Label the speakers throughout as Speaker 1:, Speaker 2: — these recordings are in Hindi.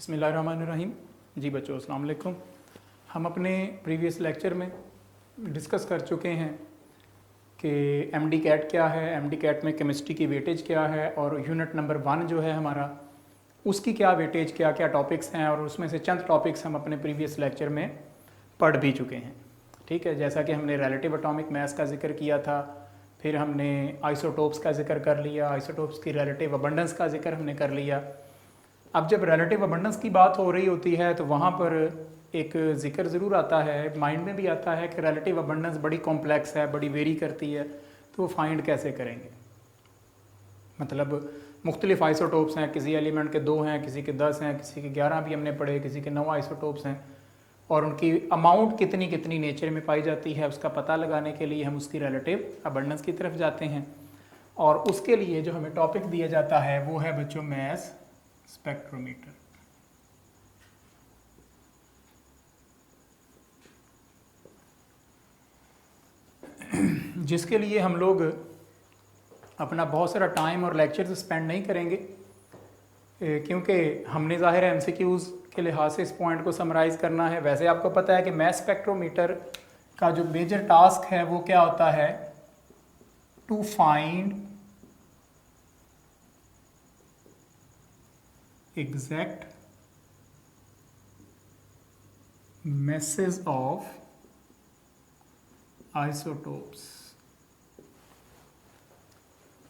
Speaker 1: बिस्मिल्लाहिर्रहमानिर्रहीम। जी बच्चों, अस्सलाम वालेकुम। हम अपने प्रीवियस लेक्चर में डिस्कस कर चुके हैं कि एमडी कैट क्या है, एमडी कैट में केमिस्ट्री की वेटेज क्या है और यूनिट नंबर 1 जो है हमारा, उसकी क्या वेटेज, क्या क्या टॉपिक्स हैं, और उसमें से चंद टॉपिक्स हम अपने प्रीवियस लेक्चर में पढ़ भी चुके हैं। ठीक है, जैसा कि हमने रिलेटिव एटॉमिक मास का जिक्र किया था, फिर हमने आइसोटोप्स का जिक्र कर लिया, आइसोटोप्स की रिलेटिव अबंडेंस का जिक्र हमने कर लिया। अब जब रिलेटिव अबंडेंस की बात हो रही होती है तो वहाँ पर एक ज़िक्र ज़रूर आता है, माइंड में भी आता है कि रिलेटिव अबंडेंस बड़ी कॉम्प्लेक्स है, बड़ी वेरी करती है, तो वो फाइंड कैसे करेंगे। मतलब मुख्तलिफ आइसोटोप्स हैं, किसी एलिमेंट के 2 हैं, किसी के 10 हैं, किसी के 11 भी हमने पढ़े, किसी के 9 आइसोटोप्स हैं, और उनकी अमाउंट कितनी कितनी नेचर में पाई जाती है, उसका पता लगाने के लिए हम उसकी रिलेटिव अबंडेंस की तरफ जाते हैं। और उसके लिए जो हमें टॉपिक दिया जाता है वो है बच्चों मास स्पेक्ट्रोमीटर। जिसके लिए हम लोग अपना बहुत सारा टाइम और लेक्चर्स स्पेंड नहीं करेंगे, क्योंकि हमने ज़ाहिर है एमसीक्यूज़ के लिहाज से इस पॉइंट को समराइज़ करना है। वैसे आपको पता है कि मास स्पेक्ट्रोमीटर का जो मेजर टास्क है वो क्या होता है, to find exact masses of isotopes।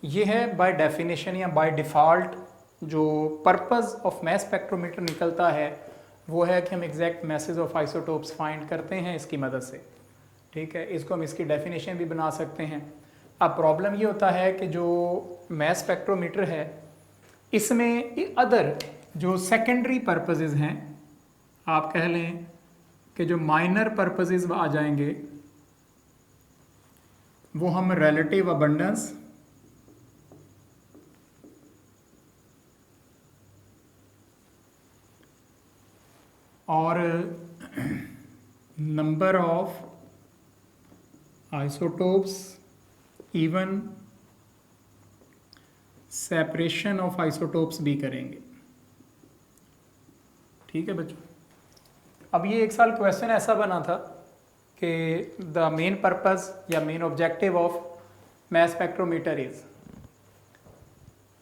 Speaker 1: ये है बाय डेफिनेशन या बाय डिफ़ॉल्ट जो पर्पस ऑफ मास स्पेक्ट्रोमीटर निकलता है, वो है कि हम exact masses of isotopes find करते हैं इसकी मदद से। ठीक है, इसको हम इसकी डेफिनेशन भी बना सकते हैं। अब प्रॉब्लम ये होता है कि जो मास स्पेक्ट्रोमीटर है इसमें अदर जो सेकेंडरी पर्पसेस हैं, आप कह लें कि जो माइनर पर्पसेस आ जाएंगे, वो हम रिलेटिव अबंडेंस और number of isotopes, even separation of isotopes भी करेंगे। ठीक है बच्चों, अब ये एक साल क्वेश्चन ऐसा बना था कि द मेन पर्पस या main objective of mass spectrometer is.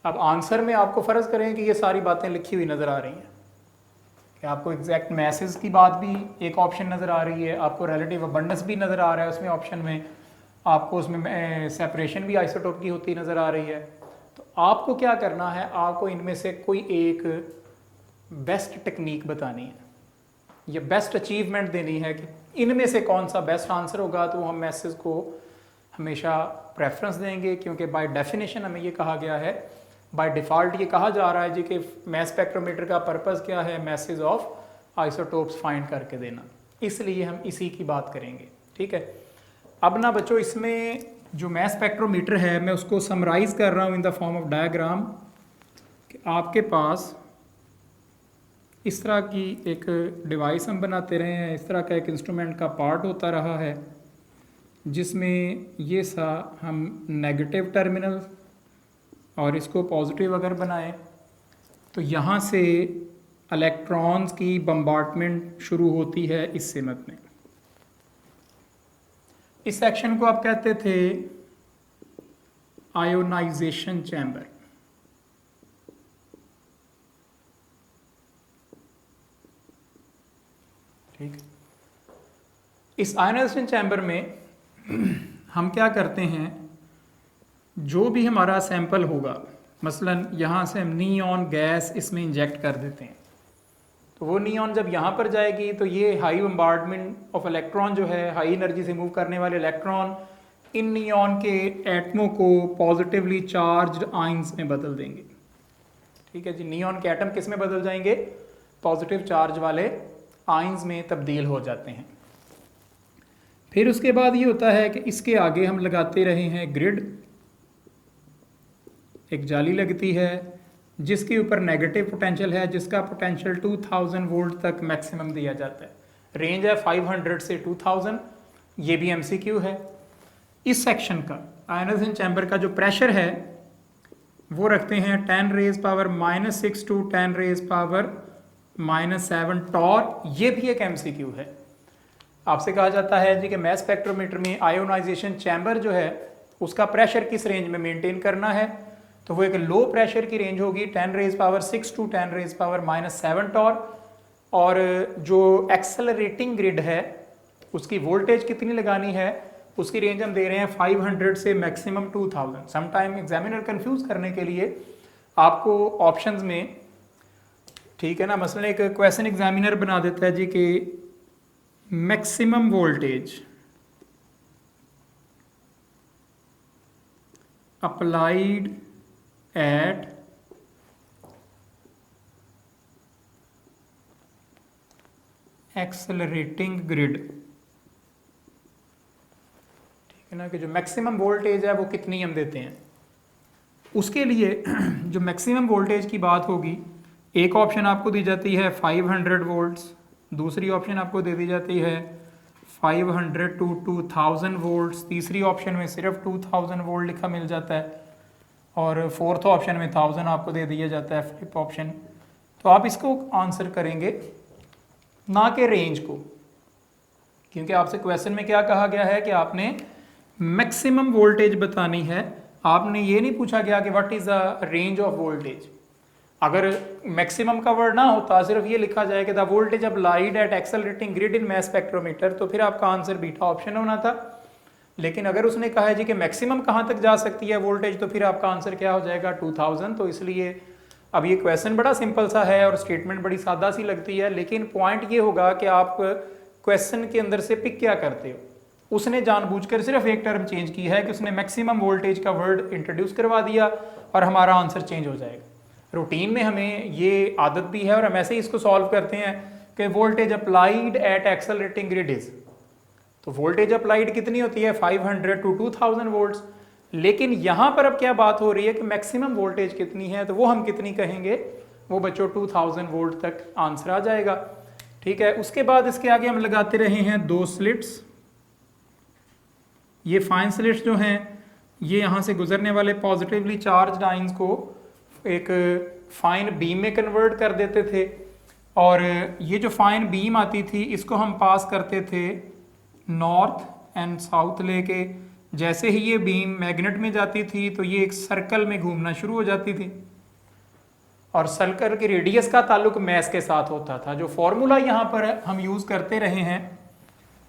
Speaker 1: अब आंसर में आपको फ़र्ज़ करें कि ये सारी बातें लिखी हुई नज़र आ रही हैं कि आपको एग्जैक्ट मैसेज की बात भी एक ऑप्शन नज़र आ रही है, आपको रिलेटिव अबंडेंस भी नज़र आ रहा है उसमें ऑप्शन में, आपको उसमें सेपरेशन भी आइसोटोप की होती नज़र आ रही है। तो आपको क्या करना है, आपको इनमें से कोई एक बेस्ट टेक्निक बतानी है या बेस्ट अचीवमेंट देनी है कि इनमें से कौन सा बेस्ट आंसर होगा, तो हम मैसेज को हमेशा प्रेफरेंस देंगे, क्योंकि बाय डेफिनेशन हमें ये कहा गया है, बाय डिफ़ॉल्ट ये कहा जा रहा है जी कि मास स्पेक्ट्रोमीटर का पर्पस क्या है, मैसेज ऑफ आइसोटोप्स फाइंड करके देना, इसलिए हम इसी की बात करेंगे। ठीक है, अब ना बच्चों इसमें जो मास स्पेक्ट्रोमीटर है मैं उसको समराइज़ कर रहा हूँ in the form of diagram कि आपके पास इस तरह की एक डिवाइस हम बनाते रहे हैं, इस तरह का एक इंस्ट्रूमेंट का पार्ट होता रहा है जिसमें ये सा हम नेगेटिव टर्मिनल और इसको पॉजिटिव अगर बनाएं तो यहाँ से इलेक्ट्रॉन्स की बम्बार्टमेंट शुरू होती है इस सिमत में। इस सेक्शन को आप कहते थे आयोनाइजेशन चैम्बर। ठीक, इस आयोनाइजेशन चैम्बर में हम क्या करते हैं, जो भी हमारा सैंपल होगा, मसलन यहाँ से हम नियॉन गैस इसमें इंजेक्ट कर देते हैं, तो वो नियॉन जब यहाँ पर जाएगी तो ये हाई बम्बार्डमेंट ऑफ इलेक्ट्रॉन जो है, हाई एनर्जी से मूव करने वाले इलेक्ट्रॉन इन नियॉन के एटमों को पॉजिटिवली चार्ज्ड आइंस में बदल देंगे। ठीक है जी, नियॉन के एटम किस में बदल जाएंगे, पॉजिटिव चार्ज वाले आइंस में तब्दील हो जाते हैं। फिर उसके बाद ये होता है कि इसके आगे हम लगाते रहे हैं ग्रिड, एक जाली लगती है जिसके ऊपर नेगेटिव पोटेंशियल है, जिसका पोटेंशियल 2000 वोल्ट तक मैक्सिमम दिया जाता है, रेंज है 500 से 2000। ये भी एमसीक्यू है। इस सेक्शन का आयोनाइजेशन चैम्बर का जो प्रेशर है वो रखते हैं 10⁻⁻⁻⁶ to 10⁻⁻⁻⁴ -7 टॉर, ये भी एक MCQ है। आपसे कहा जाता है जी कि मैस स्पेक्ट्रोमीटर में आयोनाइजेशन चैम्बर जो है उसका प्रेशर किस रेंज में मेंटेन करना है, तो वो एक लो प्रेशर की रेंज होगी 10⁻⁶ टू 10⁻⁻7 टॉर। और जो एक्सेलरेटिंग ग्रिड है उसकी वोल्टेज कितनी लगानी है, उसकी रेंज हम दे रहे हैं 500 से मैक्सिमम 2000। समटाइम एग्जामिनर कंफ्यूज करने के लिए आपको ऑप्शंस में, ठीक है ना, मसलन एक क्वेश्चन एग्जामिनर बना देता है जी कि maximum voltage applied at accelerating grid, ठीक है ना, कि जो मैक्सिमम वोल्टेज है वो कितनी हम देते हैं। उसके लिए जो मैक्सिमम वोल्टेज की बात होगी, एक ऑप्शन आपको दी जाती है 500 वोल्ट्स, दूसरी ऑप्शन आपको दे दी जाती है 500 टू 2000 वोल्ट्स, तीसरी ऑप्शन में सिर्फ 2000 वोल्ट लिखा मिल जाता है, और फोर्थ ऑप्शन में 1000 आपको दे दिया जाता है, फ्लिप ऑप्शन। तो आप इसको आंसर करेंगे ना कि रेंज को, क्योंकि आपसे क्वेश्चन में क्या कहा गया है कि आपने मैक्सिमम वोल्टेज बतानी है, आपने ये नहीं पूछा गया कि what is the range of voltage. अगर मैक्सिमम का वर्ड ना होता, सिर्फ ये लिखा जाए कि the voltage applied at accelerating grid in mass spectrometer, तो फिर आपका आंसर बीटा ऑप्शन होना था। लेकिन अगर उसने कहा है जी कि मैक्सिमम कहाँ तक जा सकती है वोल्टेज, तो फिर आपका आंसर क्या हो जाएगा 2000। तो इसलिए अब ये क्वेश्चन बड़ा सिंपल सा है और स्टेटमेंट बड़ी सादा सी लगती है, लेकिन पॉइंट ये होगा कि आप क्वेश्चन के अंदर से पिक क्या करते हो। उसने जानबूझकर सिर्फ एक टर्म चेंज की है कि उसने मैक्सिमम वोल्टेज का वर्ड इंट्रोड्यूस करवा दिया और हमारा आंसर चेंज हो जाएगा। रूटीन में हमें ये आदत भी है और हम ऐसे ही इसको सॉल्व करते हैं कि voltage applied at accelerating grid is, तो वोल्टेज अप्लाइड कितनी होती है 500 टू 2000 वोल्ट्स। लेकिन यहां पर अब क्या बात हो रही है कि मैक्सिमम वोल्टेज कितनी है, तो वो हम कितनी कहेंगे, वो बच्चों 2000 वोल्ट तक आंसर आ जाएगा। ठीक है, उसके बाद इसके आगे हम लगाते रहे हैं 2 स्लिट्स। ये फाइन स्लिट्स जो हैं ये यहां से गुजरने वाले पॉजिटिवली चार्ज आयंस को एक फाइन बीम में कन्वर्ट कर देते थे, और ये जो फाइन बीम आती थी इसको हम पास करते थे नॉर्थ एंड साउथ लेके। जैसे ही ये बीम मैग्नेट में जाती थी तो ये एक सर्कल में घूमना शुरू हो जाती थी, और सर्कल के रेडियस का ताल्लुक मैस के साथ होता था। जो फॉर्मूला यहाँ पर हम यूज़ करते रहे हैं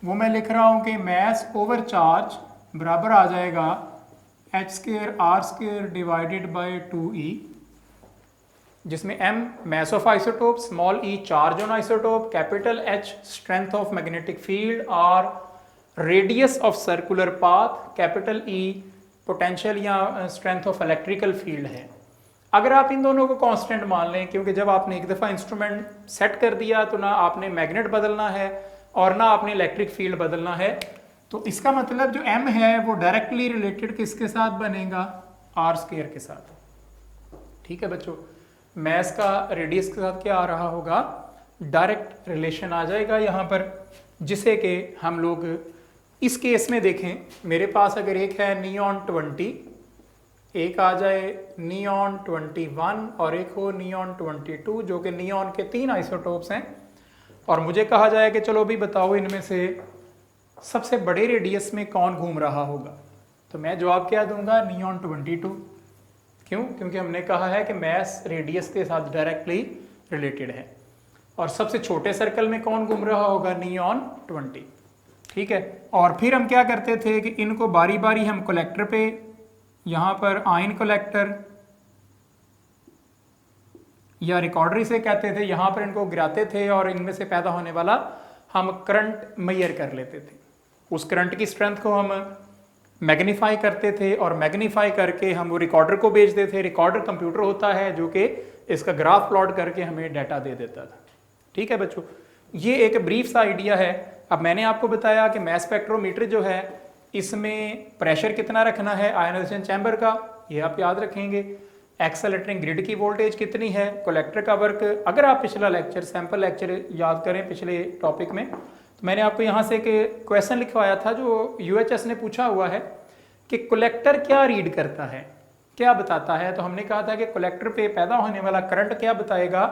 Speaker 1: वो मैं लिख रहा हूँ कि मैस ओवर चार्ज बराबर आ जाएगा h² डिवाइडेड बाई 2e, जिसमें m mass of isotope, small e charge on isotope, capital H strength of magnetic field, और radius of circular path, capital E potential या स्ट्रेंथ ऑफ इलेक्ट्रिकल फील्ड है। अगर आप इन दोनों को कांस्टेंट मान लें, क्योंकि जब आपने एक दफ़ा इंस्ट्रूमेंट सेट कर दिया तो ना आपने मैग्नेट बदलना है और ना आपने इलेक्ट्रिक फील्ड बदलना है, तो इसका मतलब जो m है वो डायरेक्टली रिलेटेड किसके साथ बनेगा, r² के साथ। ठीक है बच्चों, मैस का रेडियस के साथ क्या आ रहा होगा, डायरेक्ट रिलेशन आ जाएगा यहाँ पर, जिसे कि हम लोग इस केस में देखें। मेरे पास अगर एक है नियॉन 20, एक आ जाए नियॉन 21 और एक हो नियॉन 22, जो कि नियॉन के 3 आइसोटोप्स हैं, और मुझे कहा जाए कि चलो भी बताओ इनमें से सबसे बड़े रेडियस में कौन घूम रहा होगा, तो मैं जवाब क्या दूंगा, नियॉन 22। क्यों? क्योंकि हमने कहा है कि मैस रेडियस के साथ डायरेक्टली रिलेटेड है। और सबसे छोटे सर्कल में कौन घूम रहा होगा, नियॉन 20। ठीक है, और फिर हम क्या करते थे कि इनको बारी बारी हम कलेक्टर पे, यहाँ पर आयन कलेक्टर या रिकॉर्डर इसे कहते थे, यहाँ पर इनको गिराते थे और इनमें से पैदा होने वाला हम करंट मेजर कर लेते थे। उस करंट की स्ट्रेंथ को हम मैग्नीफाई करते थे और मैग्नीफाई करके हम वो रिकॉर्डर को भेजते थे। रिकॉर्डर कंप्यूटर होता है जो कि इसका ग्राफ प्लॉट करके हमें डाटा दे देता था। ठीक है बच्चों, ये एक ब्रीफ सा आइडिया है। अब मैंने आपको बताया कि मैस स्पेक्ट्रोमीटर जो है इसमें प्रेशर कितना रखना है आयनाइजेशन चैम्बर का, ये आप याद रखेंगे। एक्सेलरेटिंग ग्रिड की वोल्टेज कितनी है, कलेक्टर का वर्क। अगर आप पिछला लेक्चर, सैंपल लेक्चर याद करें पिछले टॉपिक में, तो मैंने आपको यहाँ से एक क्वेश्चन लिखवाया था जो UHS ने पूछा हुआ है कि कलेक्टर क्या रीड करता है, क्या बताता है। तो हमने कहा था कि कलेक्टर पे पैदा होने वाला करंट क्या बताएगा,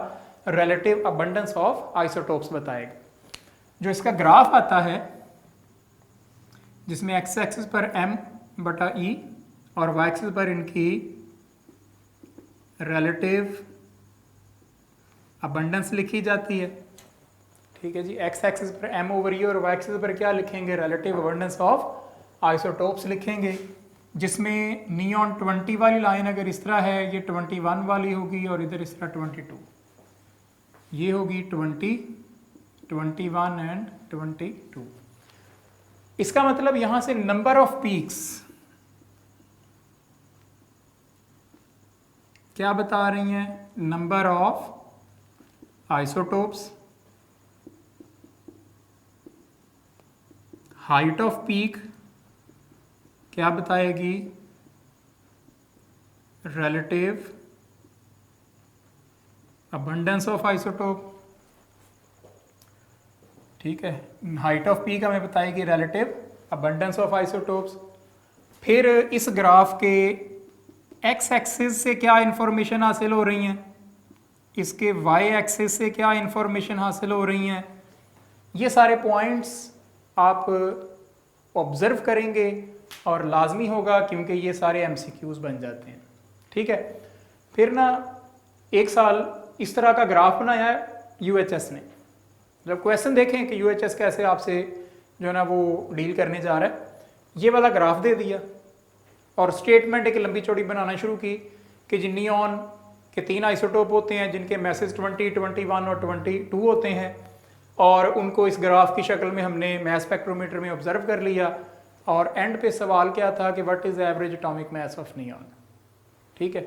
Speaker 1: रिलेटिव अबंडेंस ऑफ आइसोटोप्स बताएगा। जो इसका ग्राफ आता है जिसमें एक्स एक्सिस पर m/e और वाई एक्सिस पर इनकी रिलेटिव अबंडेंस लिखी जाती है। ठीक है जी, एक्स एक्सिस पर m/e और वाई एक्सिस पर क्या लिखेंगे, रिलेटिव अबंडेंस ऑफ आइसोटोप्स लिखेंगे। जिसमें नियॉन 20 वाली लाइन अगर इस तरह है, ये 21 वाली होगी और इधर इस तरह 22, ये होगी 20, 21 एंड 22। इसका मतलब यहां से नंबर ऑफ पीक्स क्या बता रही हैं, number of isotopes, height off peak क्या बताएगी, रिलेटिव अबंडेंस ऑफ आइसोटोप। ठीक है, हाइट ऑफ पीक हमें बताएगी रिलेटिव अबंडेंस ऑफ आइसोटोप्स। फिर इस ग्राफ के एक्स एक्सिस से क्या इंफॉर्मेशन हासिल हो रही हैं, इसके वाई एक्सिस से क्या इंफॉर्मेशन हासिल हो रही हैं, ये सारे पॉइंट्स आप ऑब्जर्व करेंगे और लाजमी होगा क्योंकि ये सारे एमसीक्यूज बन जाते हैं। ठीक है, फिर ना एक साल इस तरह का ग्राफ बनाया है यूएचएस ने। जब क्वेश्चन देखें कि यूएचएस कैसे आपसे जो है ना वो डील करने जा रहा है, ये वाला ग्राफ दे दिया और स्टेटमेंट एक लंबी चौड़ी बनाना शुरू की कि जी नियॉन के 3 आइसोटोप होते हैं जिनके मैसेज 20, 21 और 22 होते हैं और उनको इस ग्राफ की शक्ल में हमने मास स्पेक्ट्रोमीटर में ऑब्जर्व कर लिया। और एंड पे सवाल क्या था कि what is average atomic mass of neon. ठीक है,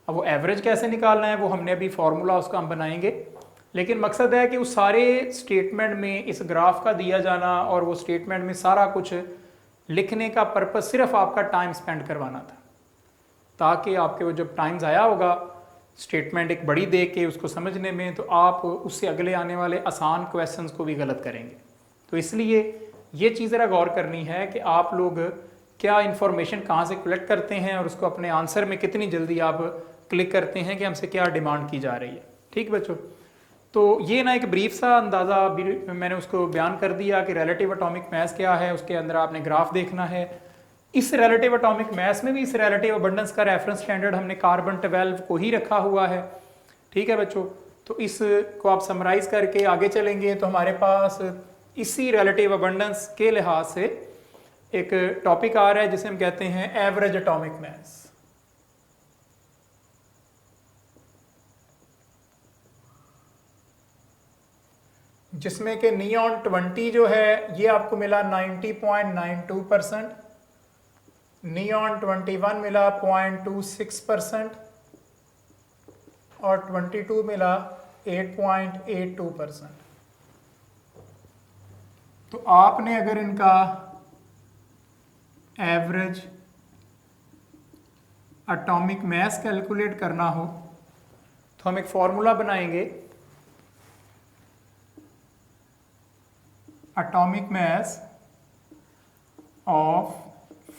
Speaker 1: अब वो एवरेज कैसे निकालना है वो हमने अभी फॉर्मूला उसका हम बनाएंगे, लेकिन मकसद है कि उस सारे स्टेटमेंट में इस ग्राफ का दिया जाना और वो स्टेटमेंट में सारा कुछ लिखने का पर्पज सिर्फ आपका टाइम स्पेंड करवाना था, ताकि आपके वो जब टाइम ज़ाया होगा स्टेटमेंट एक बड़ी देख के उसको समझने में, तो आप उससे अगले आने वाले आसान क्वेश्चंस को भी गलत करेंगे। तो इसलिए ये चीज़ ज़रा गौर करनी है कि आप लोग क्या इन्फॉर्मेशन कहाँ से कलेक्ट करते हैं और उसको अपने आंसर में कितनी जल्दी आप क्लिक करते हैं कि हमसे क्या डिमांड की जा रही है। ठीक बच्चों, तो ये ना एक ब्रीफ सा अंदाज़ा मैंने उसको बयान कर दिया कि रिलेटिव एटॉमिक मास क्या है, उसके अंदर आपने ग्राफ देखना है। इस रिलेटिव एटॉमिक मास में भी इस रिलेटिव अबंडेंस का रेफरेंस स्टैंडर्ड हमने कार्बन 12 को ही रखा हुआ है। ठीक है बच्चों, तो इसको आप समराइज करके आगे चलेंगे तो हमारे पास इसी रिलेटिव अबंडेंस के लिहाज से एक टॉपिक आ रहा है जिसे हम कहते हैं एवरेज एटॉमिक मास। जिसमें कि नियॉन 20 जो है ये आपको मिला 90.92%, नियॉन 21 मिला 0.26% और 22 मिला 8.82%। तो आपने अगर इनका एवरेज एटॉमिक मास कैलकुलेट करना हो तो हम एक फॉर्मूला बनाएंगे, atomic mass of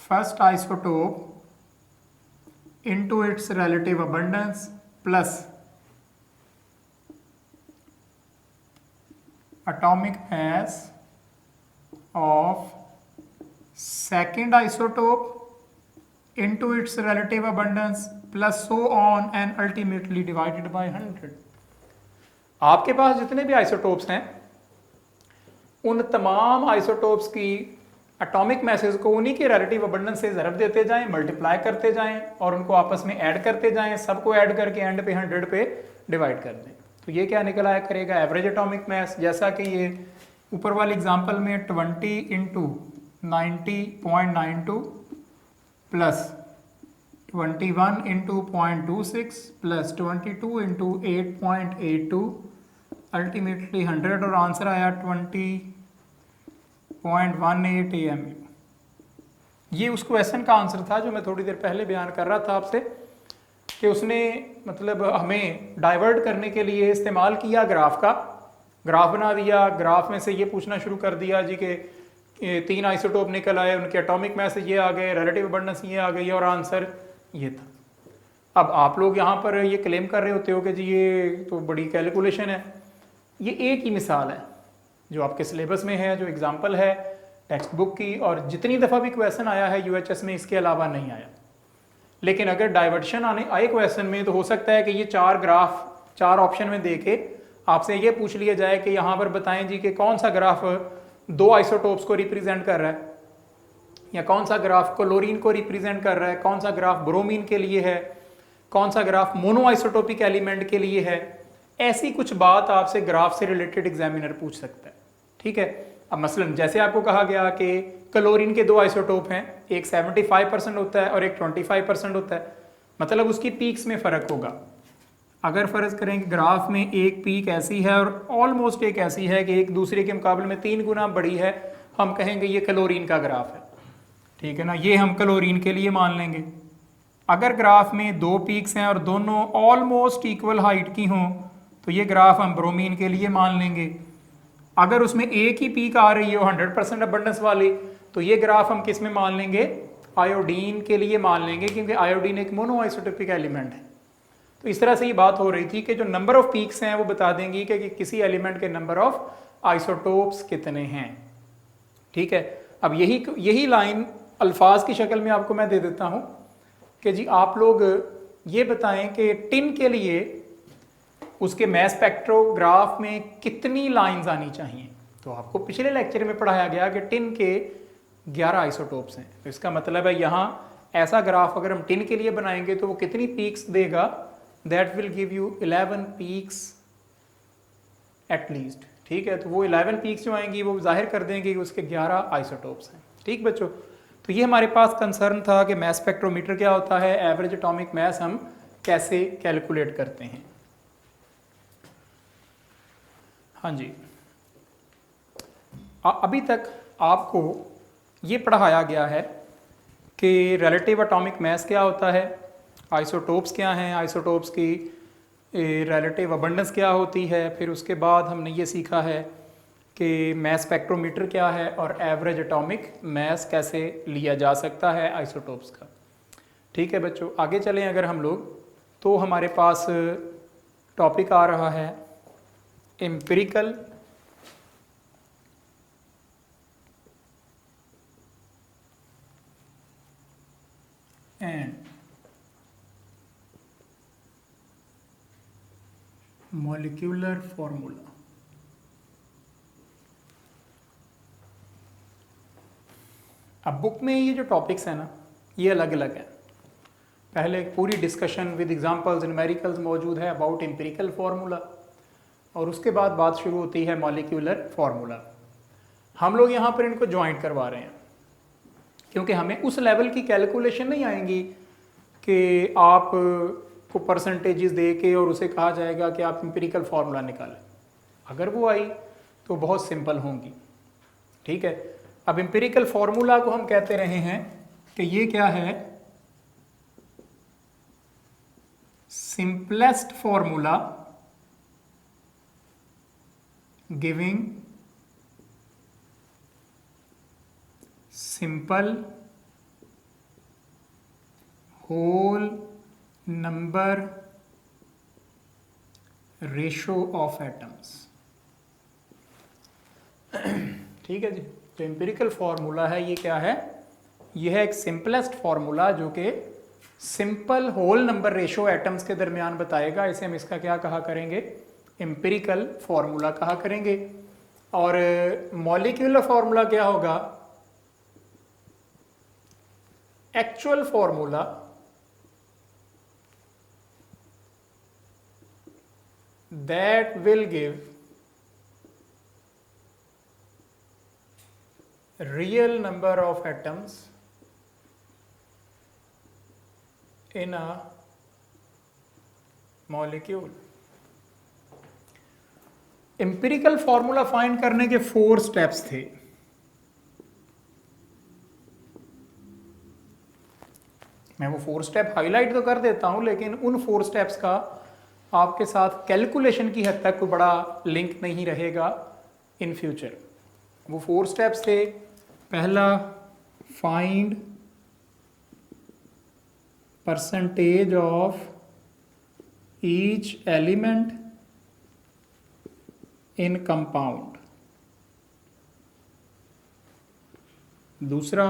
Speaker 1: first isotope into its relative abundance plus atomic mass of second isotope into its relative abundance plus so on and ultimately divided by 100। आपके पास जितने भी आइसोटोप्स हैं उन तमाम आइसोटोप्स की एटॉमिक मैसेज को उन्हीं के रिलेटिव अबंडेंस से ज़रब देते जाएं, मल्टीप्लाई करते जाएं और उनको आपस में ऐड करते जाएं, सबको ऐड करके एंड पे 100 पे डिवाइड कर दें। तो ये क्या निकल आया करेगा, एवरेज एटॉमिक मास। जैसा कि ये ऊपर वाले एग्जाम्पल में 20 into 90.92 plus 21 into 0.26 plus 22 into 8.82 ultimately 100 और आंसर आया 20.18 AMU। ये उस क्वेश्चन का आंसर था जो मैं थोड़ी देर पहले बयान कर रहा था आपसे कि उसने मतलब हमें डाइवर्ट करने के लिए इस्तेमाल किया ग्राफ का। ग्राफ बना दिया, ग्राफ में से ये पूछना शुरू कर दिया जी कि 3 आइसोटोप निकल आए, उनके एटॉमिक मैसेज ये आ गए, रिलेटिव अबंडेंस ये आ गई और आंसर ये था। अब आप लोग यहाँ पर ये क्लेम कर रहे होते हो कि जी ये तो बड़ी कैलकुलेशन है, ये एक ही मिसाल है जो आपके सिलेबस में है, जो एग्जाम्पल है टेक्स्ट बुक की, और जितनी दफ़ा भी क्वेश्चन आया है यूएचएस में इसके अलावा नहीं आया। लेकिन अगर डाइवर्शन आए क्वेश्चन में तो हो सकता है कि ये 4 ग्राफ 4 ऑप्शन में दे के आपसे ये पूछ लिया जाए कि यहाँ पर बताएं जी कि कौन सा ग्राफ 2 आइसोटोप्स को रिप्रेजेंट कर रहा है, या कौन सा ग्राफ क्लोरीन को रिप्रेजेंट कर रहा है, कौन सा ग्राफ ब्रोमीन के लिए है, कौन सा ग्राफ मोनो आइसोटोपिक एलिमेंट के लिए है। ऐसी कुछ बात आपसे ग्राफ से रिलेटेड एग्जामिनर पूछ सकता है। ठीक है, अब मसलन जैसे आपको कहा गया कि क्लोरीन के 2 आइसोटोप हैं, एक 75% होता है और एक 25% होता है, मतलब उसकी पीक्स में फ़र्क होगा। अगर फ़र्ज करें कि ग्राफ में एक पीक ऐसी है और ऑलमोस्ट एक ऐसी है कि एक दूसरे के मुकाबले में 3 गुना बड़ी है, हम कहेंगे ये क्लोरीन का ग्राफ है। ठीक है ना, ये हम क्लोरीन के लिए मान लेंगे। अगर ग्राफ में 2 पीक्स हैं और दोनों ऑलमोस्ट इक्वल हाइट की हों तो ये ग्राफ हम ब्रोमीन के लिए मान लेंगे। अगर उसमें एक ही पीक आ रही हो 100% अबंडेंस वाली तो ये ग्राफ हम किस में मान लेंगे, आयोडीन के लिए मान लेंगे, क्योंकि आयोडीन एक मोनो आइसोटोपिक एलिमेंट है। तो इस तरह से ये बात हो रही थी कि जो नंबर ऑफ पीक्स हैं वो बता देंगी कि किसी एलिमेंट के नंबर ऑफ आइसोटोप्स कितने हैं। ठीक है, अब यही लाइन अल्फाज की शक्ल में आपको मैं दे देता हूं कि जी आप लोग ये बताएं कि टिन के लिए उसके मैस स्पेक्ट्रोग्राफ में कितनी लाइंस आनी चाहिए। तो आपको पिछले लेक्चर में पढ़ाया गया कि टिन के 11 आइसोटोप्स हैं, तो इसका मतलब है यहाँ ऐसा ग्राफ अगर हम टिन के लिए बनाएंगे तो वो कितनी पीक्स देगा, that will give you 11 peaks at least. ठीक है, तो वो 11 पीक्स जो आएंगी वो जाहिर कर देंगे कि उसके 11 आइसोटोप्स हैं। ठीक बच्चों, तो ये हमारे पास कंसर्न था कि मैस स्पेक्ट्रोमीटर क्या होता है, एवरेज एटॉमिक मैस हम कैसे कैलकुलेट करते हैं। हाँ जी, अभी तक आपको ये पढ़ाया गया है कि रिलेटिव एटॉमिक मैस क्या होता है, आइसोटोप्स क्या हैं, आइसोटोप्स की रिलेटिव अबंडेंस क्या होती है, फिर उसके बाद हमने ये सीखा है कि मैस स्पेक्ट्रोमीटर क्या है और एवरेज एटॉमिक मैस कैसे लिया जा सकता है आइसोटोप्स का। ठीक है बच्चों, आगे चलें अगर हम लोग, तो हमारे पास टॉपिक आ रहा है एम्पिरिकल एंड मॉलिक्यूलर फॉर्मूला। अब बुक में ये जो टॉपिक्स हैं ना ये अलग अलग है। पहले एक पूरी डिस्कशन विद एग्जांपल्स न्यूमेरिकल्स मौजूद है अबाउट एम्पिरिकल फार्मूला, और उसके बाद बात शुरू होती है मॉलिक्यूलर फार्मूला। हम लोग यहाँ पर इनको ज्वाइंट करवा रहे हैं क्योंकि हमें उस लेवल की कैलकुलेशन नहीं आएंगी कि आप को परसेंटेजेस दे के और उसे कहा जाएगा कि आप एम्पिरिकल फार्मूला निकालें। अगर वो आई तो बहुत सिंपल होंगी। ठीक है, अब एम्पिरिकल फार्मूला को हम कहते रहे हैं कि ये क्या है, simplest formula giving simple whole number ratio of atoms. ठीक है जी, जो एम्पिरिकल फार्मूला है ये क्या है, ये है एक सिंपलेस्ट फार्मूला जो कि simple whole number ratio atoms के दरमियान बताएगा। इसे हम इसका क्या कहा करेंगे, एम्पिरिकल फार्मूला कहा करेंगे। और मॉलिक्यूलर फार्मूला क्या होगा, actual formula that will give real number of atoms in a molecule। Empirical formula find करने के 4 स्टेप्स थे। मैं वो 4 स्टेप हाईलाइट तो कर देता हूं, लेकिन उन 4 स्टेप्स का आपके साथ कैलकुलेशन की हद तक कोई बड़ा लिंक नहीं रहेगा इन फ्यूचर। वो 4 स्टेप्स थे। पहला, find percentage of each element in compound. दूसरा,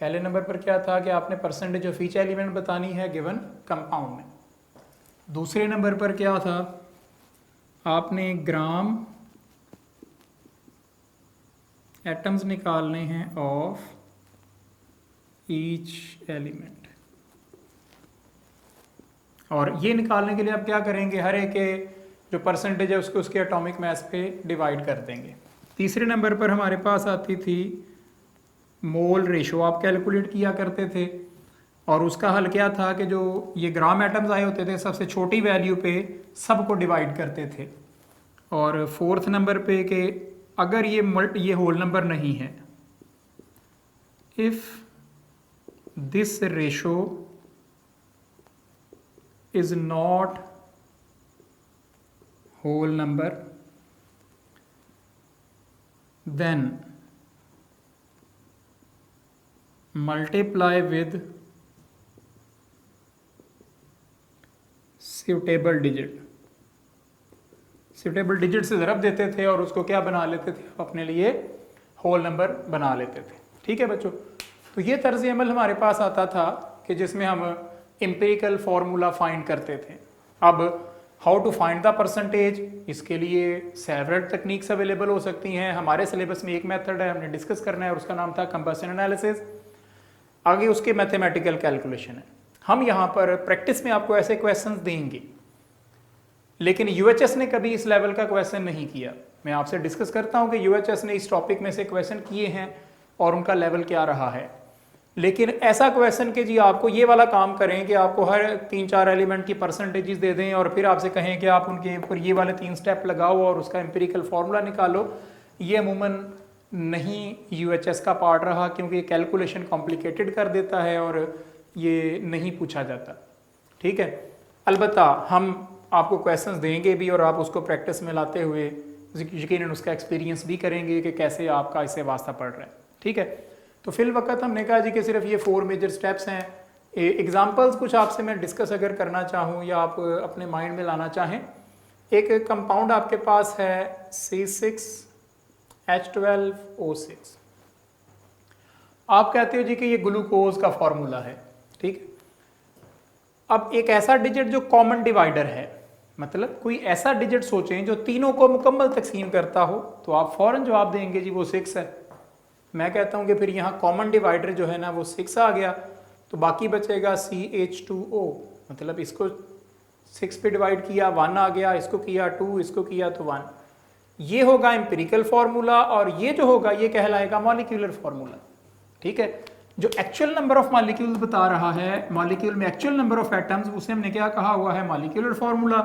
Speaker 1: पहले नंबर पर क्या था कि आपने परसेंटेज ऑफ ईच एलिमेंट बतानी है गिवन कंपाउंड में। दूसरे नंबर पर क्या था, आपने ग्राम एटम्स निकालने हैं ऑफ ईच एलिमेंट। और ये निकालने के लिए आप क्या करेंगे, हर एक के जो परसेंटेज है उसको उसके एटॉमिक मास पे डिवाइड कर देंगे। तीसरे नंबर पर हमारे पास आती थी मोल रेशो, आप कैलकुलेट किया करते थे और उसका हल क्या था कि जो ये ग्राम एटम्स आए होते थे सबसे छोटी वैल्यू पे सबको डिवाइड करते थे। और फोर्थ नंबर पे कि अगर ये होल नंबर नहीं है, if this ratio is not whole number, then multiply with suitable digit। suitable digit से ज़रब देते थे और उसको क्या बना लेते थे, अपने लिए होल नंबर बना लेते थे। ठीक है बच्चों, तो ये तर्ज अमल हमारे पास आता था कि जिसमें हम एम्पिरिकल फार्मूला फाइंड करते थे। अब how to find the percentage, इसके लिए सेवरल टेक्निक्स अवेलेबल हो सकती हैं। हमारे सिलेबस में एक मेथड है, हमने डिस्कस करना है और उसका नाम था कंबशन एनालिसिस। आगे उसके मैथमेटिकल कैलकुलेशन है। हम यहाँ पर प्रैक्टिस में आपको ऐसे क्वेश्चंस देंगे, लेकिन यूएचएस ने कभी इस लेवल का क्वेश्चन नहीं किया। मैं आपसे डिस्कस करता हूँ कि यूएचएस ने इस टॉपिक में से क्वेश्चन किए हैं और उनका लेवल क्या रहा है। लेकिन ऐसा क्वेश्चन कि जी आपको ये वाला काम करें कि आपको हर 3-4 एलिमेंट की परसेंटेजेस दे दें और फिर आपसे कहें कि आप उनके ऊपर ये वाले 3 स्टेप लगाओ और उसका एम्पिरिकल फार्मूला निकालो, ये अमूमन नहीं यूएचएस का पार्ट रहा, क्योंकि कैलकुलेशन कॉम्प्लिकेटेड कर देता है और ये नहीं पूछा जाता। ठीक है, अलबत्ता हम आपको क्वेश्चंस देंगे भी और आप उसको प्रैक्टिस में लाते हुए यकीनन उसका एक्सपीरियंस भी करेंगे कि कैसे आपका इससे वास्ता पड़ रहा है। ठीक है, तो फिल वक्त हमने कहा जी कि सिर्फ ये 4 मेजर स्टेप्स हैं। एग्जांपल्स कुछ आपसे मैं डिस्कस अगर करना चाहूँ या आप अपने माइंड में लाना चाहें, एक कंपाउंड आपके पास है C6H12O6। आप कहते हो जी कि ये ग्लूकोज का फॉर्मूला है। ठीक, अब एक ऐसा डिजिट जो कॉमन डिवाइडर है, मतलब कोई ऐसा डिजिट सोचें जो तीनों को मुकम्मल तकसीम करता हो, तो आप फौरन जवाब देंगे जी वो 6 है। मैं कहता हूं कि फिर यहाँ कॉमन डिवाइडर जो है ना वो 6 आ गया, तो बाकी बचेगा CH2O, मतलब इसको 6 पे डिवाइड किया 1 आ गया, इसको किया 2, इसको किया तो 1। ये होगा एम्पिरिकल फार्मूला और ये जो होगा ये कहलाएगा मॉलिक्यूलर फार्मूला। ठीक है, जो एक्चुअल नंबर ऑफ मॉलिक्यूल्स बता रहा है, मॉलिक्यूल में एक्चुअल नंबर ऑफ एटम्स, उसे हमने क्या कहा हुआ है, मॉलिक्यूलर फार्मूला।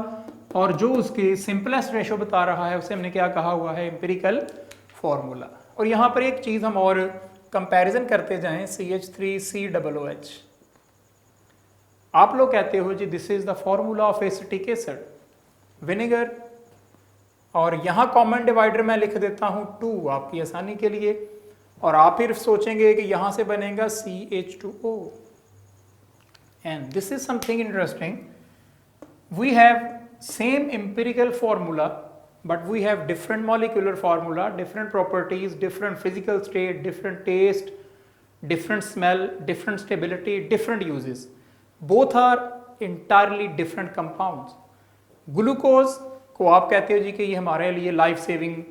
Speaker 1: और जो उसके सिंपलेस्ट रेशो बता रहा है उसे हमने क्या कहा हुआ है, एम्पिरिकल फार्मूला। और यहाँ पर एक चीज हम और कंपैरिजन करते जाएं, CH3COOH। आप लोग कहते हो जी this is the formula of acetic acid, vinegar, और यहाँ कॉमन डिवाइडर मैं लिख देता हूँ 2 आपकी आसानी के लिए, और आप फिर सोचेंगे कि यहां से बनेगा CH2O। And this is something interesting, we have same empirical formula but we have different molecular formula, different properties, different physical state, different taste, different smell, different stability, different uses. Both are entirely different compounds. Glucose को आप कहते हो जी कि ये हमारे लिए लाइफ सेविंग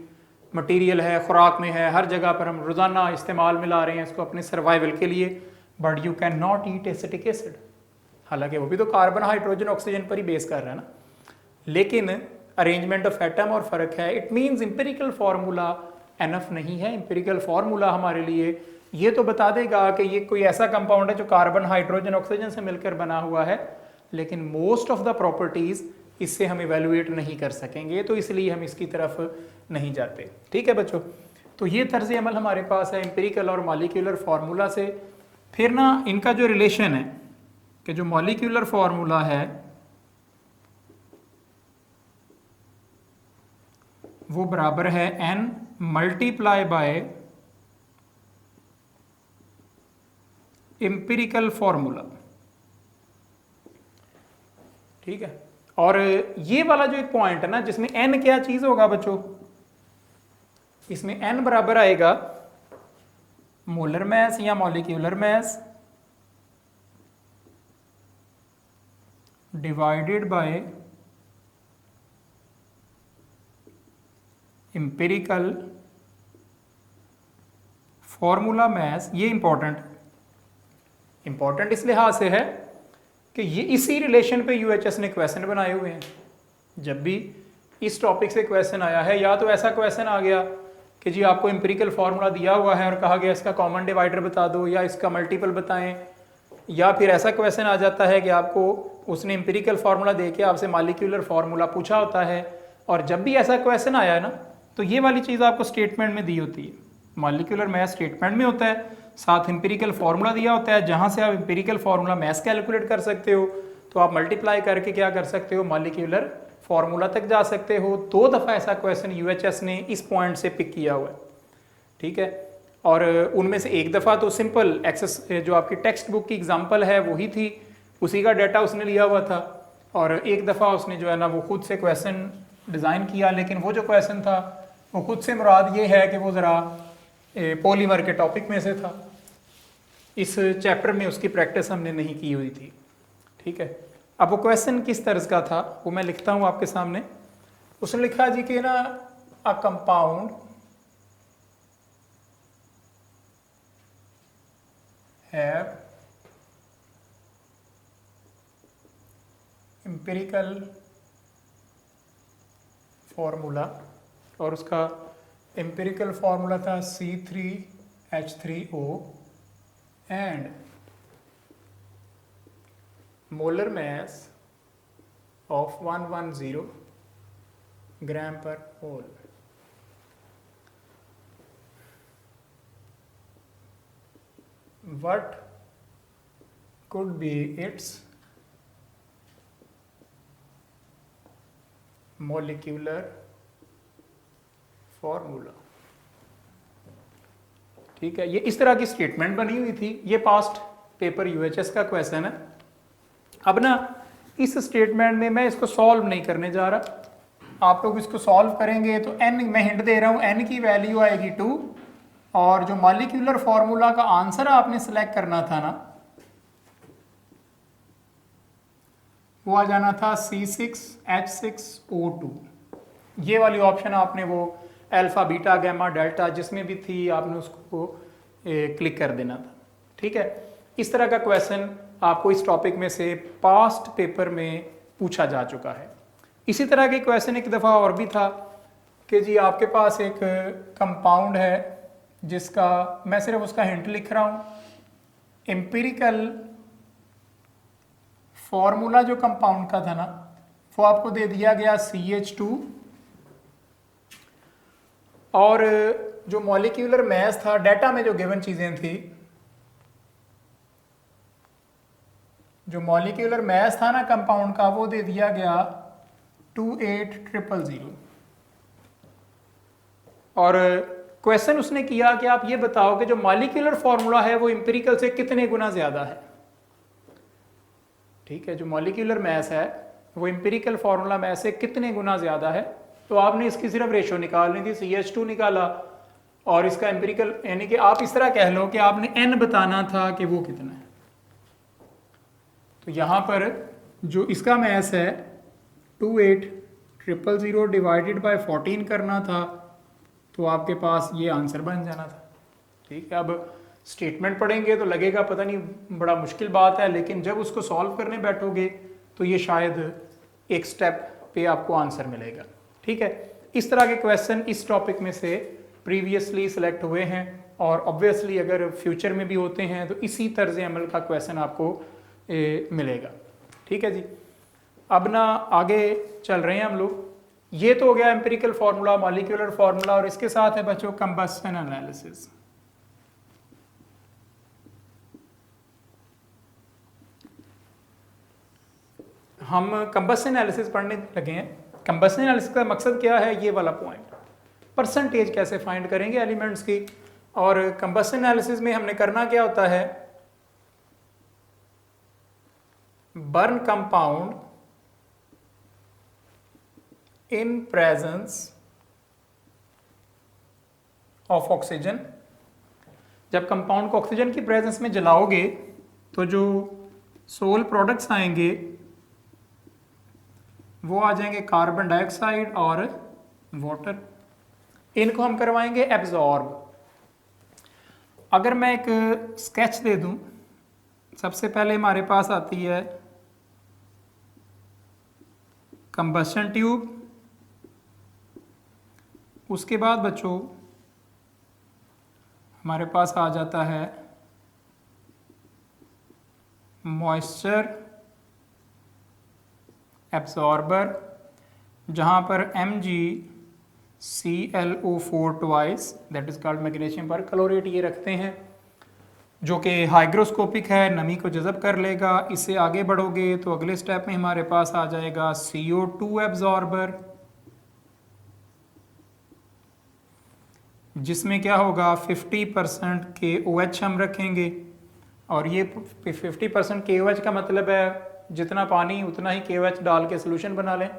Speaker 1: मटेरियल है, खुराक में है, हर जगह पर हम रोज़ाना इस्तेमाल में ला रहे हैं इसको अपने सर्वाइवल के लिए, but you can not eat acetic acid. हालांकि वो भी तो कार्बन, हाइड्रोजन, ऑक्सीजन पर ही बेस कर रहा है ना, लेकिन अरेंजमेंट ऑफ एटम और फर्क है। It means empirical formula enough नहीं है। एम्पिरिकल फार्मूला हमारे लिए ये तो बता देगा कि ये कोई ऐसा कंपाउंड है जो कार्बन, हाइड्रोजन, ऑक्सीजन से मिलकर बना हुआ है, लेकिन मोस्ट ऑफ द प्रॉपर्टीज इससे हम इवेलुएट नहीं कर सकेंगे, तो इसलिए हम इसकी तरफ नहीं जाते। ठीक है बच्चों, तो ये तर्ज अमल हमारे पास है एम्पिरिकल और मॉलिक्यूलर फार्मूला से। फिर ना इनका जो रिलेशन है कि जो मॉलिक्यूलर फार्मूला है वो बराबर है N multiply by empirical formula, ठीक है। और ये वाला जो एक पॉइंट है ना जिसमें n क्या चीज होगा बच्चों, इसमें n बराबर आएगा मोलर मास या molecular mass divided by empirical formula mass. ये इंपॉर्टेंट इस लिहाज से है कि ये इसी रिलेशन पे यूएचएस ने क्वेश्चन बनाए हुए हैं। जब भी इस टॉपिक से क्वेश्चन आया है, या तो ऐसा क्वेश्चन आ गया कि जी आपको एम्पिरिकल फार्मूला दिया हुआ है और कहा गया इसका कॉमन डिवाइडर बता दो या इसका मल्टीपल बताएं, या फिर ऐसा क्वेश्चन आ जाता है कि आपको उसने एम्पिरिकल फार्मूला दे के आपसे मॉलिक्यूलर फार्मूला पूछा होता है। और जब भी ऐसा क्वेश्चन आया है ना, तो ये वाली चीज़ आपको स्टेटमेंट में दी होती है। मॉलिक्यूलर मास स्टेटमेंट में होता है, साथ एम्पिरिकल फार्मूला दिया होता है, जहाँ से आप एम्पिरिकल फार्मूला मास कैलकुलेट कर सकते हो, तो आप मल्टीप्लाई करके क्या कर सकते हो, मॉलिक्यूलर फार्मूला तक जा सकते हो। 2 दफ़ा ऐसा क्वेश्चन यूएचएस ने इस पॉइंट से पिक किया हुआ है, ठीक है। और उनमें से एक दफ़ा तो सिंपल एक्सेस जो आपकी टेक्स्ट बुक की एग्जांपल है वही थी, उसी का डाटा उसने लिया हुआ था। और एक दफ़ा उसने जो है ना वो खुद से क्वेश्चन डिज़ाइन किया, लेकिन वो जो क्वेश्चन था वो खुद से मुराद ये है कि वो ज़रा पॉलीमर के टॉपिक में से था। इस चैप्टर में उसकी प्रैक्टिस हमने नहीं की हुई थी, ठीक है। अब वो क्वेश्चन किस तर्ज का था वो मैं लिखता हूँ आपके सामने। उसने लिखा जी कि ना a compound have empirical formula, और उसका एम्पिरिकल फार्मूला था C3H3O and molar mass of 110 ग्राम पर मोल। What could be its molecular formula, ठीक है। ये इस तरह की स्टेटमेंट बनी हुई थी। ये पास्ट पेपर यूएचएस का क्वेश्चन है। अब ना इस स्टेटमेंट में मैं इसको सॉल्व नहीं करने जा रहा, आप लोग इसको सॉल्व करेंगे तो n, मैं हिंट दे रहा हूँ, n की वैल्यू आएगी 2, और जो मॉलिक्यूलर फॉर्मूला का आंसर आपने सेलेक्ट करना था ना वो आ जाना था C6H6O2। ये वाली ऑप्शन आपने वो अल्फा बीटा गैमा डेल्टा जिसमें भी थी आपने उसको क्लिक कर देना था, ठीक है। इस तरह का क्वेश्चन आपको इस टॉपिक में से पास्ट पेपर में पूछा जा चुका है। इसी तरह के क्वेश्चन एक दफ़ा और भी था कि जी आपके पास एक कंपाउंड है जिसका मैं सिर्फ उसका हिंट लिख रहा हूँ। एम्पिरिकल फॉर्मूला जो कंपाउंड का था ना वो आपको दे दिया गया CH2, और जो मॉलिक्यूलर मास था डाटा में जो गिवन चीजें थी, जो मॉलिक्यूलर मास था ना कंपाउंड का वो दे दिया गया 28000। और क्वेश्चन उसने किया कि आप ये बताओ कि जो मॉलिक्यूलर फॉर्मूला है वो एम्पिरिकल से कितने गुना ज्यादा है, ठीक है। जो मॉलिक्यूलर मास है वो एम्पिरिकल फॉर्मूला मास से कितने गुना ज्यादा है। तो आपने इसकी सिर्फ रेशो निकालनी थी, CH2 निकाला, और इसका एम्पिरिकल यानी कि आप इस तरह कह लो कि आपने n बताना था कि वो कितना है। तो यहाँ पर जो इसका मास है 28000 डिवाइडेड बाय 14 करना था, तो आपके पास ये आंसर बन जाना था, ठीक है। अब स्टेटमेंट पढ़ेंगे तो लगेगा पता नहीं बड़ा मुश्किल बात है, लेकिन जब उसको सॉल्व करने बैठोगे तो ये शायद एक स्टेप पे आपको आंसर मिलेगा, ठीक है। इस तरह के क्वेश्चन इस टॉपिक में से प्रीवियसली सिलेक्ट हुए हैं, और ऑब्वियसली अगर फ्यूचर में भी होते हैं तो इसी तर्ज अमल का क्वेश्चन आपको मिलेगा, ठीक है जी। अब ना आगे चल रहे हैं हम लोग। ये तो हो गया एम्पिरिकल फार्मूला, मॉलिक्यूलर फार्मूला, और इसके साथ है बच्चों कंबस्शन एनालिसिस। हम कंबस्शन एनालिसिस पढ़ने लगे हैं। कंबस्शन एनालिसिस का मकसद क्या है, ये वाला पॉइंट, परसेंटेज कैसे फाइंड करेंगे एलिमेंट्स की। और कंबस्शन एनालिसिस में हमने करना क्या होता है burn compound in presence of oxygen। जब कंपाउंड को ऑक्सीजन की प्रेजेंस में जलाओगे तो जो सोल प्रोडक्ट्स आएंगे वो आ जाएंगे कार्बन डाइऑक्साइड और वाटर। इनको हम करवाएंगे एब्जॉर्ब। अगर मैं एक स्केच दे दूं, सबसे पहले हमारे पास आती है कंबशन ट्यूब, उसके बाद बच्चों हमारे पास आ जाता है मॉइस्चर एब्जॉर्बर, जहाँ पर MgClO4 twice that is called magnesium perchlorate ये रखते हैं, जो कि हाइग्रोस्कोपिक है, नमी को जज़ब कर लेगा। इससे आगे बढ़ोगे तो अगले स्टेप में हमारे पास आ जाएगा CO2 एब्जॉर्बर, जिसमें क्या होगा 50% KOH हम रखेंगे। और ये 50% KOH का मतलब है जितना पानी उतना ही KOH डाल के सोल्यूशन बना लें,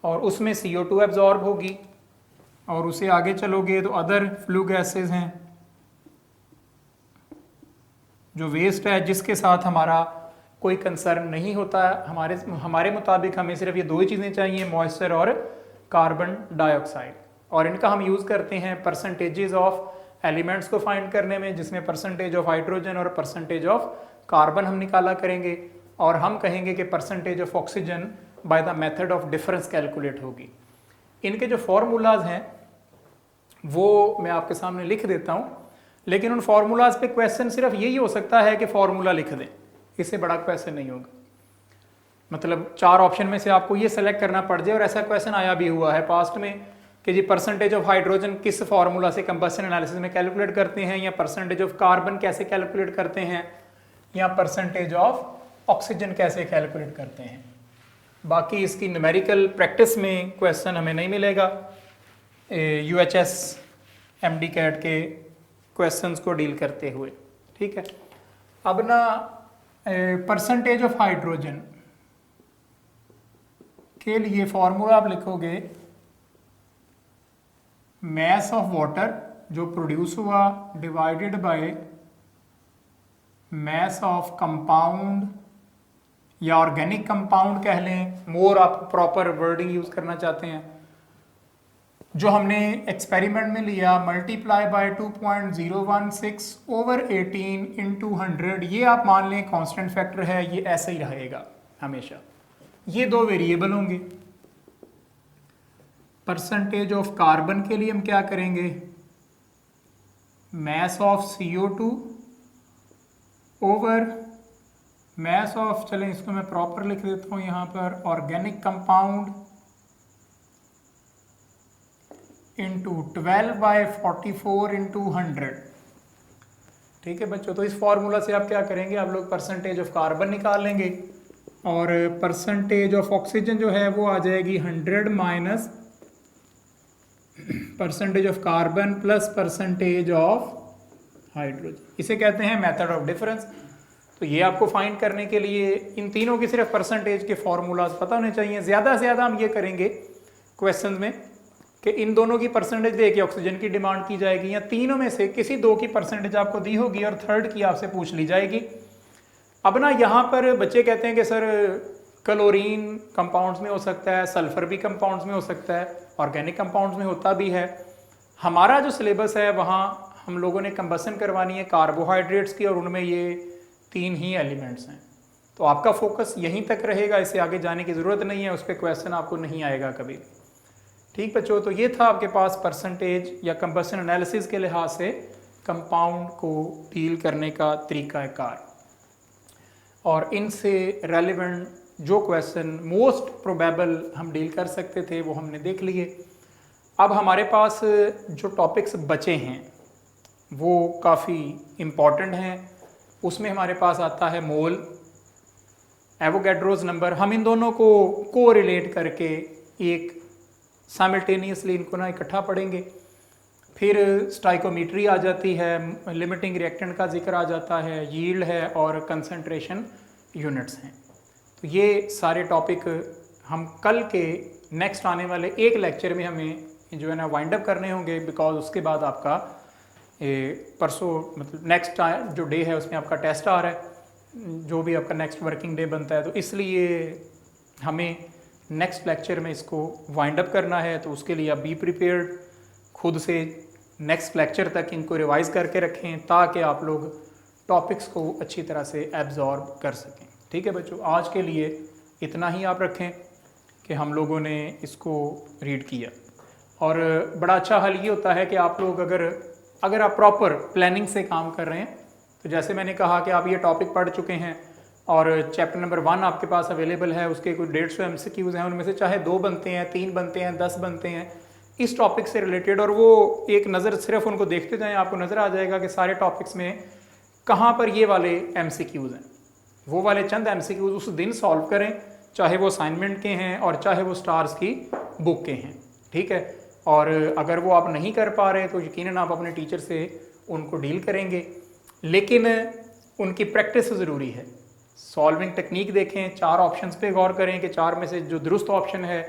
Speaker 1: और उसमें CO2 एब्जॉर्ब होगी। और उसे आगे चलोगे तो अदर फ्लू गैसेज हैं, जो वेस्ट है, जिसके साथ हमारा कोई कंसर्न नहीं होता है। हमारे मुताबिक हमें सिर्फ ये दो ही चीज़ें चाहिए, मॉइस्चर और कार्बन डाइऑक्साइड। और इनका हम यूज़ करते हैं परसेंटेजेस ऑफ एलिमेंट्स को फाइंड करने में, जिसमें परसेंटेज ऑफ हाइड्रोजन और परसेंटेज ऑफ कार्बन हम निकाला करेंगे। और हम कहेंगे कि percentage of oxygen by the method of difference calculate होगी। इनके जो फॉर्मूलाज हैं वो मैं आपके सामने लिख देता हूँ, लेकिन उन फार्मूलाज पे क्वेश्चन सिर्फ यही हो सकता है कि फार्मूला लिख दें, इससे बड़ा क्वेश्चन नहीं होगा। मतलब 4 ऑप्शन में से आपको ये सेलेक्ट करना पड़ जाए। और ऐसा क्वेश्चन आया भी हुआ है पास्ट में कि जी परसेंटेज ऑफ हाइड्रोजन किस फार्मूला से कंबशन एनालिसिस में कैलकुलेट करते हैं, या परसेंटेज ऑफ कार्बन कैसे कैलकुलेट करते हैं, या परसेंटेज ऑफ ऑक्सीजन कैसे कैलकुलेट करते हैं। बाकी इसकी न्यूमेरिकल प्रैक्टिस में क्वेश्चन हमें नहीं मिलेगा UHS MD-CAT के क्वेश्चंस को डील करते हुए। ठीक है, अब ना परसेंटेज ऑफ हाइड्रोजन के लिए फॉर्मूला आप लिखोगे मैस ऑफ वाटर जो प्रोड्यूस हुआ divided by mass of compound या ऑर्गेनिक कंपाउंड कह लें, मोर आप प्रॉपर वर्डिंग यूज करना चाहते हैं, जो हमने एक्सपेरिमेंट में लिया, मल्टीप्लाई बाय 2.016 ओवर 18 इंटू 100। ये आप मान लें कांस्टेंट फैक्टर है, ये ऐसे ही रहेगा हमेशा। ये 2 वेरिएबल होंगे। परसेंटेज ऑफ कार्बन के लिए हम क्या करेंगे, mass of CO2 over mass of, चलें इसको मैं प्रॉपर लिख देता हूं यहाँ पर, ऑर्गेनिक कंपाउंड इंटू 12/44 इंटू 100। ठीक है बच्चों, तो इस फॉर्मूला से आप क्या करेंगे, आप लोग परसेंटेज ऑफ कार्बन निकाल लेंगे, और परसेंटेज ऑफ ऑक्सीजन जो है वो आ जाएगी 100 minus percentage of carbon plus percentage of hydrogen. इसे कहते हैं मेथड ऑफ डिफरेंस। तो ये आपको फाइंड करने के लिए इन तीनों की सिर्फ परसेंटेज के फॉर्मूलाज पता होने चाहिए। ज़्यादा से ज़्यादा हम ये करेंगे क्वेश्चन में कि इन दोनों की परसेंटेज दे के ऑक्सीजन की डिमांड की जाएगी, या तीनों में से किसी 2 की परसेंटेज आपको दी होगी और थर्ड की आपसे पूछ ली जाएगी। अब ना यहाँ पर बच्चे कहते हैं कि सर क्लोरीन कंपाउंड्स में हो सकता है, सल्फर भी कंपाउंड्स में हो सकता है, ऑर्गेनिक कंपाउंड्स में होता भी है। हमारा जो सिलेबस है वहाँ हम लोगों ने कंबसन करवानी है कार्बोहाइड्रेट्स की, और उनमें ये 3 ही एलिमेंट्स हैं। तो आपका फोकस यहीं तक रहेगा, इससे आगे जाने की ज़रूरत नहीं है, उस पर क्वेश्चन आपको नहीं आएगा कभी। ठीक बच्चों, तो ये था आपके पास परसेंटेज या कंबसन एनालिसिस के लिहाज से कंपाउंड को डील करने का तरीक़ाकार, और इनसे रेलिवेंट जो क्वेश्चन मोस्ट प्रोबेबल हम डील कर सकते थे वो हमने देख लिए। अब हमारे पास जो टॉपिक्स बचे हैं वो काफ़ी इम्पॉर्टेंट हैं। उसमें हमारे पास आता है मोल, एवोगैड्रोस नंबर। हम इन दोनों को कोरिलेट करके एक साइमल्टेनियसली इनको ना इकट्ठा पढ़ेंगे। फिर स्टाइकोमीट्री आ जाती है, लिमिटिंग रिएक्टेंट का जिक्र आ जाता है, यील्ड है, और कंसंट्रेशन यूनिट्स हैं। तो ये सारे टॉपिक हम कल के नेक्स्ट आने वाले एक लेक्चर में हमें जो है ना वाइंड अप करने होंगे, बिकॉज उसके बाद आपका परसों मतलब नेक्स्ट जो डे है उसमें आपका टेस्ट आ रहा है, जो भी आपका नेक्स्ट वर्किंग डे बनता है, तो इसलिए हमें नेक्स्ट लेक्चर में इसको वाइंड अप करना है। तो उसके लिए आप बी प्रिपेयर्ड, खुद से नेक्स्ट लेक्चर तक इनको रिवाइज करके रखें ताकि आप लोग टॉपिक्स को अच्छी तरह से एब्जॉर्ब कर सकें। ठीक है बच्चों, आज के लिए इतना ही आप रखें कि हम लोगों ने इसको रीड किया। और बड़ा अच्छा हाल ये होता है कि आप लोग अगर आप प्रॉपर प्लानिंग से काम कर रहे हैं, तो जैसे मैंने कहा कि आप ये टॉपिक पढ़ चुके हैं और चैप्टर नंबर 1 आपके पास अवेलेबल है, उसके कुछ 150 MCQs हैं, उनमें से चाहे 2 बनते हैं, 3 बनते हैं, 10 बनते हैं इस टॉपिक से रिलेटेड, और वो एक नज़र सिर्फ उनको देखते जाएं, आपको नज़र आ जाएगा कि सारे टॉपिक्स में कहाँ पर ये वाले MCQs हैं। वो वाले चंद MCQs उस दिन सॉल्व करें, चाहे वो असाइनमेंट के हैं और चाहे वो स्टार्स की बुक के हैं। ठीक है, और अगर वो आप नहीं कर पा रहे तो यकीनन आप अपने टीचर से उनको डील करेंगे, लेकिन उनकी प्रैक्टिस ज़रूरी है। सॉल्विंग टेक्निक देखें, 4 ऑप्शंस पे गौर करें कि 4 में से जो दुरुस्त ऑप्शन है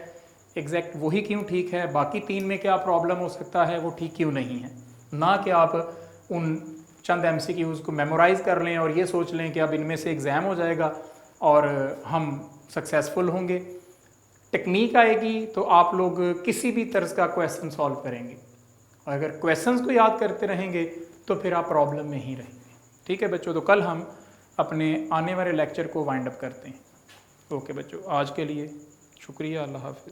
Speaker 1: एग्जैक्ट वही क्यों ठीक है, बाकी 3 में क्या प्रॉब्लम हो सकता है, वो ठीक क्यों नहीं है। ना कि आप उन चंद MCQs को मेमोराइज़ कर लें और ये सोच लें कि अब इनमें से एग्ज़ाम हो जाएगा और हम सक्सेसफुल होंगे। टेक्निक आएगी तो आप लोग किसी भी तर्ज का क्वेश्चन सॉल्व करेंगे, और अगर क्वेश्चंस को याद करते रहेंगे तो फिर आप प्रॉब्लम में ही रहेंगे। ठीक है बच्चों, तो कल हम अपने आने वाले लेक्चर को वाइंड अप करते हैं। ओके बच्चों, आज के लिए शुक्रिया, अल्लाह हाफ़िज़।